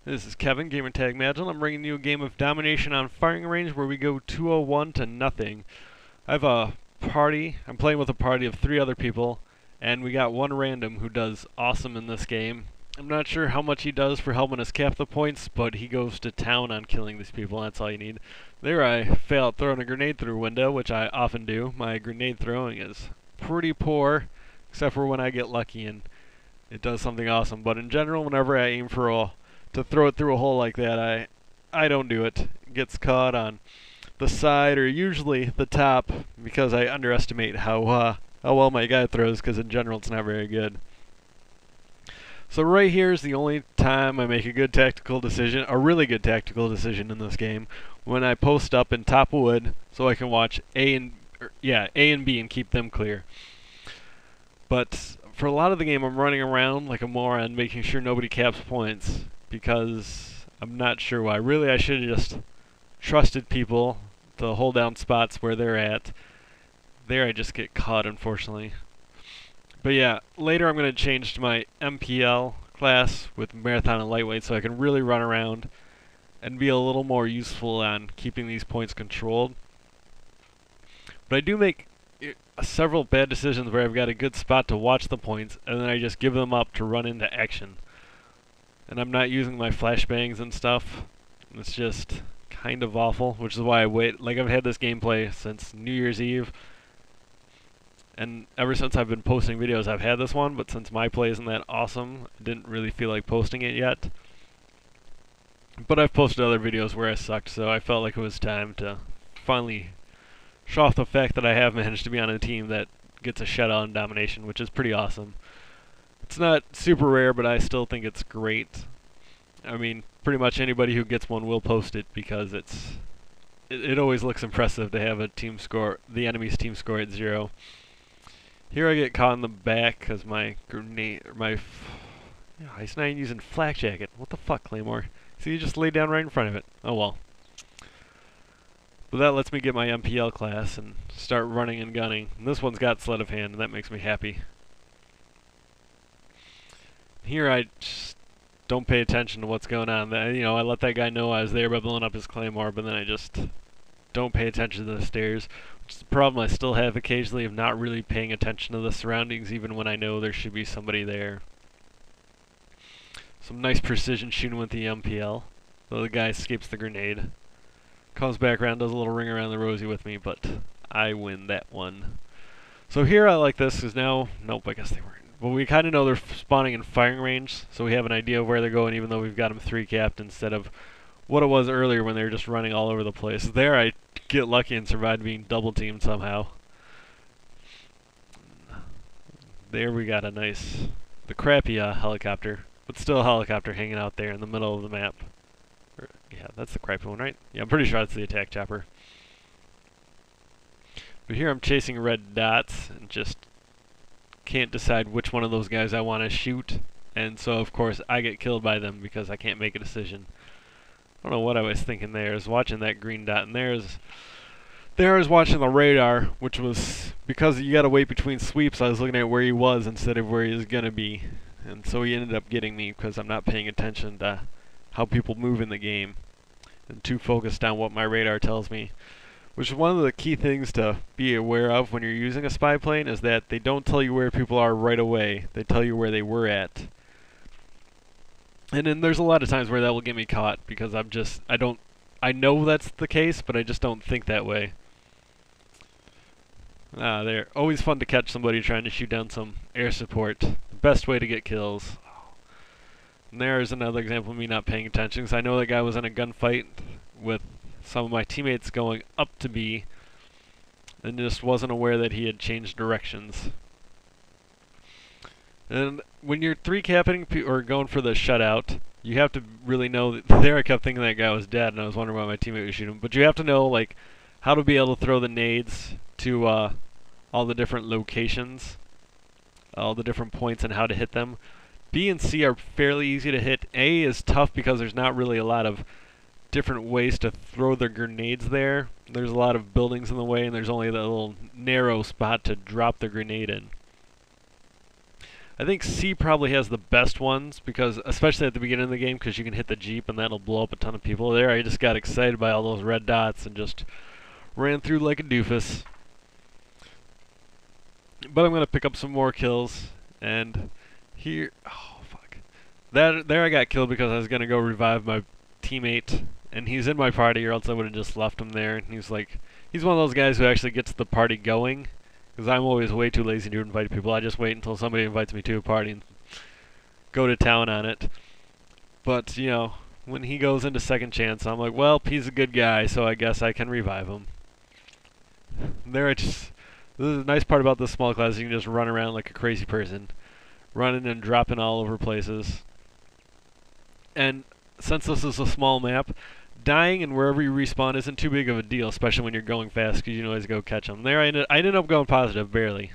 This is Kevin, Gamer Tag Magil. I'm bringing you a game of domination on firing range where we go 201 to nothing. I have a party. I'm playing with a party of 3 other people, and we got one random who does awesome in this game. I'm not sure how much he does for helping us cap the points, but he goes to town on killing these people. That's all you need. There I failed throwing a grenade through a window, which I often do. My grenade throwing is pretty poor, except for when I get lucky and it does something awesome. But in general, whenever I aim for to throw it through a hole like that, I don't do it. It gets caught on the side or usually the top because I underestimate how well my guy throws, because in general it's not very good. So right here is the only time I make a good tactical decision, a really good tactical decision in this game, when I post up in top of wood so I can watch A and B and keep them clear. But for a lot of the game I'm running around like a moron making sure nobody caps points, because I'm not sure why. Really, I should have just trusted people to hold down spots where they're at. There I just get caught, unfortunately. But yeah, later I'm going to change to my MPL class with Marathon and Lightweight so I can really run around and be a little more useful on keeping these points controlled. But I do make several bad decisions where I've got a good spot to watch the points and then I just give them up to run into action. And I'm not using my flashbangs and stuff. It's just kind of awful, which is why I wait. Like, I've had this gameplay since New Year's Eve, and ever since I've been posting videos I've had this one, but since my play isn't that awesome, I didn't really feel like posting it yet. But I've posted other videos where I sucked, so I felt like it was time to finally show off the fact that I have managed to be on a team that gets a shutout in domination, which is pretty awesome. It's not super rare, but I still think it's great. I mean, pretty much anybody who gets one will post it because it always looks impressive to have a team score, the enemy's team score at 0. Here I get caught in the back because my grenade, he's not even using flak jacket. What the fuck, Claymore? See, you just laid down right in front of it. Oh well. But that lets me get my MPL class and start running and gunning. And this one's got sleight of hand, and that makes me happy. Here I just don't pay attention to what's going on. I let that guy know I was there by blowing up his claymore, but then I just don't pay attention to the stairs, which is the problem I still have occasionally of not really paying attention to the surroundings even when I know there should be somebody there. Some nice precision shooting with the MPL, though the guy escapes the grenade. Comes back around, does a little ring around the rosy with me, but I win that one. So here I like this, because now, nope, I guess they weren't. But we kind of know they're spawning in firing range, so we have an idea of where they're going, even though we've got them 3 capped instead of what it was earlier when they were just running all over the place. There I get lucky and survived being double teamed somehow. There we got the crappy helicopter, but still a helicopter hanging out there in the middle of the map. Yeah, that's the crappy one, right? Yeah, I'm pretty sure that's the attack chopper. But here I'm chasing red dots and just can't decide which one of those guys I want to shoot, and so of course I get killed by them because I can't make a decision. I don't know what I was thinking there. I was watching that green dot, and there I was watching the radar, which was because you gotta wait between sweeps. I was looking at where he was instead of where he was gonna be, and so he ended up getting me because I'm not paying attention to how people move in the game and too focused on what my radar tells me. Which is one of the key things to be aware of when you're using a spy plane, is that they don't tell you where people are right away. They tell you where they were at. And then there's a lot of times where that will get me caught because I know that's the case, but I just don't think that way. They're always fun to catch somebody trying to shoot down some air support. The best way to get kills. And there's another example of me not paying attention, because I know that guy was in a gunfight with some of my teammates going up to B, and just wasn't aware that he had changed directions. And when you're 3-capping or going for the shutout, you have to really know that there I kept thinking that guy was dead, and I was wondering why my teammate was shooting him. But you have to know, like, how to be able to throw the nades to all the different locations, all the different points, and how to hit them. B and C are fairly easy to hit. A is tough because there's not really a lot of different ways to throw the grenades there. There's a lot of buildings in the way, and there's only that little narrow spot to drop the grenade in. I think C probably has the best ones, because especially at the beginning of the game, because you can hit the Jeep and that'll blow up a ton of people. There, I just got excited by all those red dots and just ran through like a doofus. But I'm going to pick up some more kills, and here... Oh, fuck. There I got killed because I was going to go revive my teammate, and he's in my party, or else I would have just left him there. And he's like... He's one of those guys who actually gets the party going. Because I'm always way too lazy to invite people. I just wait until somebody invites me to a party and go to town on it. But, you know, when he goes into second chance, I'm like, well, he's a good guy, so I guess I can revive him. This is a nice part about this small class. You can just run around like a crazy person. Running and dropping all over places. And since this is a small map, dying and wherever you respawn isn't too big of a deal, especially when you're going fast, because you can always go catch them. There, I ended up going positive, barely.